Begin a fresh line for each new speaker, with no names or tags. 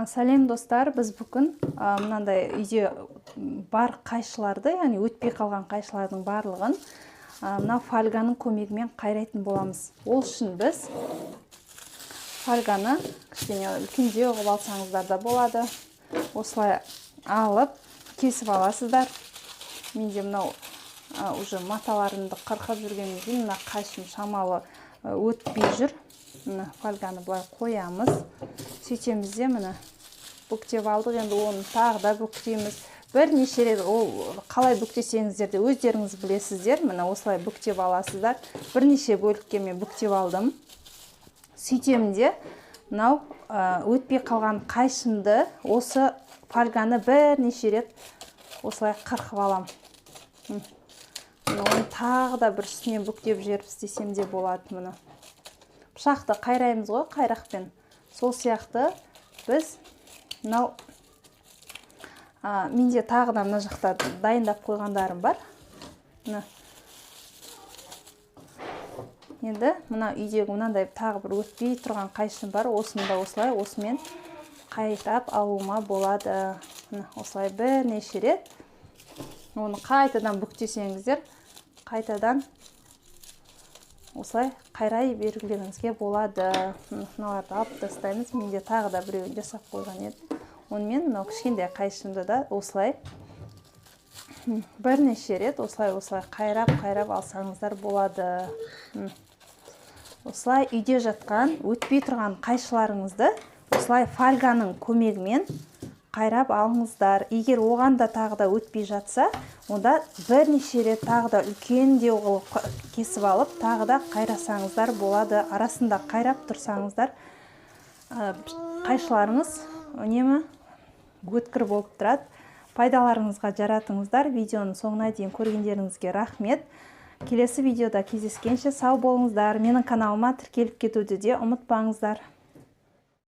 Сәлем достар, біз бүгін мынандай үйде бар қайшыларды, яғни өтпей қалған қайшылардың барлығын мына фольганың көмегімен қайрайтын боламыз. Ол үшін біз фольганы кішкене үлкендеу қылып алсаңыздар да болады. Осылай алып, кесіп аласыздар. Менде мынау уже маталарымды қырқып жүргеннен кейін мына қайшым шамалы өтпей жүр. Мына фольганы былай қоямыз. Сөйтеміз де міне бүктеп алдық, енді оны тағы да бүктейміз. Бірнеше рет ол қалай бүктесеңіздер де өздеріңіз білесіздер. Міне осылай бүктеп аласыздар. Бірнеше бөлікке мен бүктеп алдым. Сөйтемін де мынау өтпей қалған қайшымды осы фольганы бірнеше рет осылай қырқып алам. Оны тағы да бір үстінен бүктеп жіберіп істесем де болады. Міне пышақты қайраймыз ғой қайрақпен. Сол сияқты біз мынау менде тағы да мына жақта дайындап қойғандарым бар. Енді мына үйдегі мынандай тағы бір өтпей тұрған қайшым бар. Осыны да осылай осымен қайтап алуыма болады. Осылай бірнеше рет оны қайтадан бүктесеңіздер, қайтадан осылай қайрай бергілеріңізге болады. Мыналарды алып тастаймыз. Менде тағы да біреуін жасап қойған еді. Онымен мынау кішкентай қайшымды да осылай бірнеше рет осылай қайрап алсаңыздар болады. Осылай үйде жатқан өтпей тұрған қайшыларыңызды осылай фольганың көмегімен қайрап алыңыздар. Егер оған да тағы да өтпей жатса, онда бірнеше рет тағы да үлкендеу қылып кесіп алып, тағы да қайрасаңыздар болады. Арасында қайрап тұрсаңыздар, қайшыларыңыз үнемі өткір болып тұрады. Пайдаларыңызға жаратыңыздар. Видеоның соңына дейін көргендеріңізге рахмет. Келесі видеода кездескенше сау болыңыздар. Менің каналыма тіркеліп кетуді де ұмытпаңыздар.